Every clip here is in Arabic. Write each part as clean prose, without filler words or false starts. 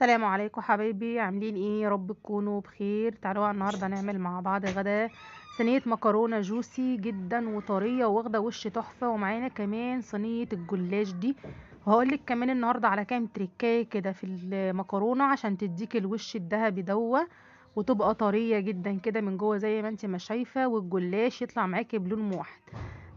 السلام عليكم حبايبي، عاملين ايه؟ يا رب تكونوا بخير. تعالوا بقى النهارده نعمل مع بعض غدا صينيه مكرونه جوسي جدا وطريه واخده وش تحفه، ومعانا كمان صينيه الجلاش دي. وهقولك كمان النهارده على كام تريكايه كده في المكرونه عشان تديك الوش الذهبي دوه، وتبقى طريه جدا كده من جوه زي ما انت ما شايفه، والجلاش يطلع معاكي بلون موحد.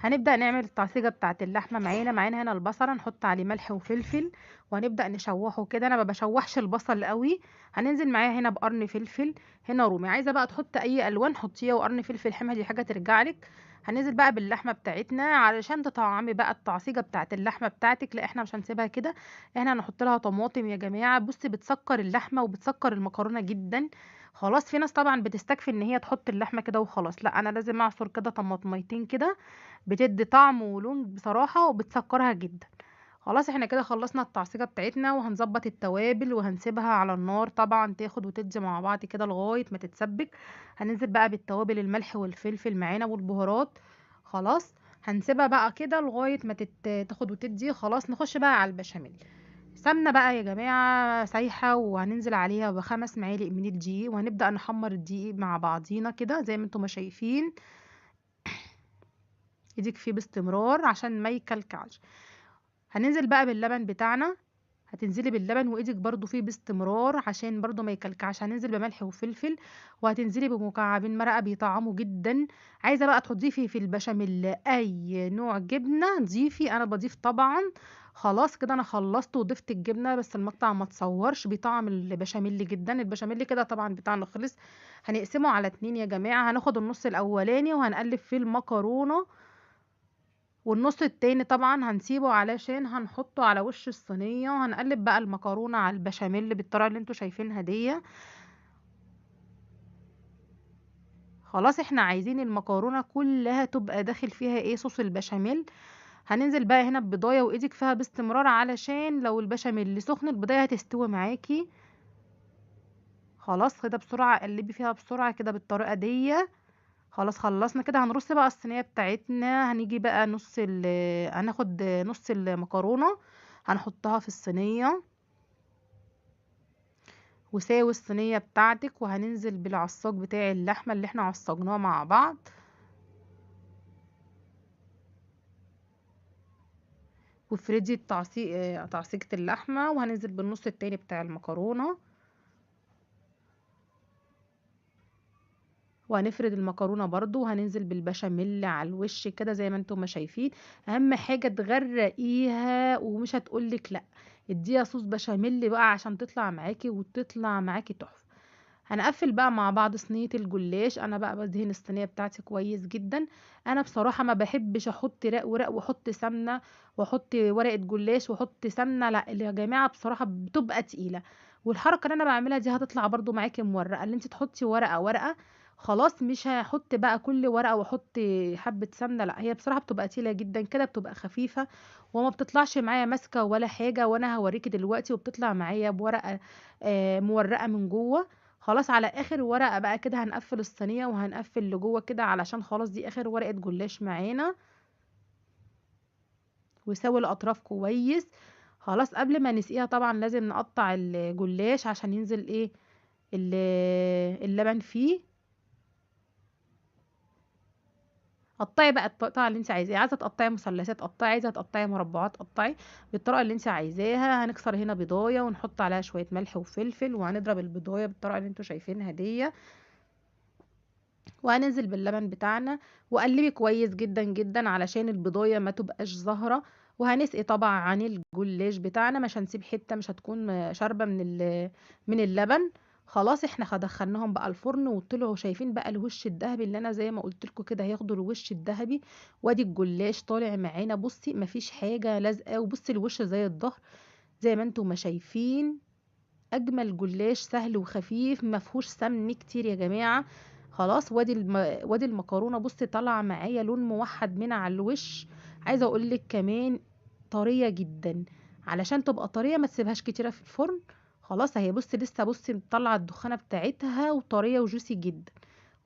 هنبدأ نعمل التعصيجة بتاعت اللحمة. معانا هنا البصلة، نحط عليه ملح وفلفل وهنبدأ نشوحه كده. انا ما بشوحش البصل قوي. هننزل معايا هنا بقرن فلفل، هنا رومي. عايزة بقى تحط اي الوان حطيها، وقرن فلفل حمى دي حاجة ترجع لك. هننزل بقى باللحمة بتاعتنا علشان تطعمي بقى التعصيجة بتاعت اللحمة بتاعتك. لا احنا مش هنسيبها كده، احنا هنحط لها طماطم يا جماعة. بصي بتسكر اللحمة وبتسكر المكرونة جدا. خلاص، في ناس طبعا بتستكفي ان هي تحط اللحمة كده وخلاص، لا انا لازم اعصر كده طماطميتين كده، بتدي طعم ولون بصراحة وبتسكرها جدا. خلاص احنا كده خلصنا التعصيجة بتاعتنا، وهنظبط التوابل وهنسيبها على النار طبعا تاخد وتدي مع بعض كده لغاية ما تتسبك. هننزل بقى بالتوابل، الملح والفلفل معانا والبهارات. خلاص، هنسيبها بقى كده لغاية ما تاخد وتدي. خلاص نخش بقى على البشاميل. سمنة بقى يا جماعة سايحة، وهننزل عليها بخمس معالق من الدقيق، وهنبدأ نحمر الدقيق مع بعضينا كده زي ما انتم ما شايفين، ايديك فيه باستمرار عشان ما يكلكعش. هننزل بقى باللبن بتاعنا، هتنزلي باللبن وايدك برضو فيه باستمرار عشان برضو ما يكلكعش. هننزل بملح وفلفل، وهتنزلي بمكعبين مرقه بيطعموا جدا. عايزه بقى تضيفي في البشاميل اي نوع جبنه ضيفي، انا بضيف طبعا. خلاص كده انا خلصت وضفت الجبنه، بس المقطع ما تصورش بيطعم البشاميل جدا. البشاميل كده طبعا بتاعنا خلص. هنقسمه على اتنين يا جماعه، هناخد النص الاولاني وهنقلب فيه المكرونه، والنص التاني طبعا هنسيبه علشان هنحطه على وش الصينية، وهنقلب بقى المكرونة على البشاميل بالطريقة اللي انتوا شايفينها دي. خلاص احنا عايزين المكرونة كلها تبقى داخل فيها ايه، صوص البشاميل. هننزل بقى هنا ببضاية وايدك فيها باستمرار علشان لو البشاميل سخن البضاية هتستوي معاكي. خلاص كده بسرعة قلبي فيها بسرعة كده بالطريقة دي. خلاص خلصنا كده. هنرص بقى الصينية بتاعتنا، هنيجي بقى هناخد نص المكرونة هنحطها في الصينية، وساوي الصينية بتاعتك. وهننزل بالعصاج بتاع اللحمة اللي احنا عصجناه مع بعض، وافردي تعصيجة اللحمة، وهننزل بالنص التاني بتاع المكرونة، وهنفرد المكرونة برضو، وهننزل بالبشاميل على الوش كده زي ما انتم ما شايفين. اهم حاجة تغرقيها ومش هتقولك لا، اديها صوص بشاميل بقى عشان تطلع معاكي وتطلع معاكي تحفة. هنقفل بقى مع بعض صينية الجلاش. انا بقى بدهن الصينية بتاعتي كويس جدا. انا بصراحة ما بحبش احط رق ورق واحط سمنة واحط ورقة جلاش واحط سمنة، لا يا جماعة بصراحة بتبقى تقيلة. والحركة اللي انا بعملها دي هتطلع برضو معاكي مورقة، اللي انت تحطي ورقة ورقة. خلاص مش هحط بقى كل ورقة واحط حبة سمنة، لا هي بصراحة بتبقى تقيلة جدا كده، بتبقى خفيفة وما بتطلعش معايا ماسكة ولا حاجة. وانا هوريكي دلوقتي وبتطلع معايا بورقة مورقة من جوه. خلاص على اخر ورقة بقى كده هنقفل الصينية وهنقفل لجوه كده، علشان خلاص دي اخر ورقة جلاش معانا. وسوي الاطراف كويس. خلاص قبل ما نسقيها طبعا لازم نقطع الجلاش عشان ينزل ايه اللبن فيه. قطعي بقى التقطيع اللي انت عايزاه، عايزه تقطعي مثلثات قطعي، عايزه تقطعي مربعات قطعي بالطريقه اللي انت عايزاها. هنكسر هنا بيضايه ونحط عليها شويه ملح وفلفل، وهنضرب البيضايه بالطريقه اللي انتوا شايفينها دي، وهننزل باللبن بتاعنا وقلبي كويس جدا جدا علشان البضايه ما تبقاش زهره. وهنسقي طبعا عن الجلاش بتاعنا، مش هنسيب حته مش هتكون شاربه من اللبن. خلاص احنا دخلناهم بقى الفرن وطلعوا، شايفين بقى الوش الذهبي اللي انا زي ما قلت لكم كده هياخدوا الوش الذهبي. وادي الجلاش طالع معانا، بصي مفيش حاجه لازقه، وبصي الوش زي الظهر زي ما انتم ما شايفين. اجمل جلاش سهل وخفيف ما فيهوش سمن كتير يا جماعه. خلاص وادي المكرونه بصي طالعه معايا لون موحد من على الوش. عايزه اقول لك كمان طريه جدا، علشان تبقى طريه ما تسيبهاش كتيره في الفرن. خلاص اهي بصي لسه بصي مطلعه الدخانه بتاعتها وطريه وجوسي جدا.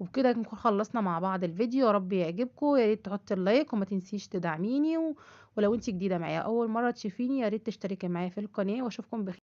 وبكده نكون خلصنا مع بعض الفيديو. يا رب يعجبكم، يا ريت تحطي اللايك وما تنسيش تدعميني ولو انت جديده معايا اول مره تشوفيني يا ريت تشتركي معايا في القناه، واشوفكم بخير.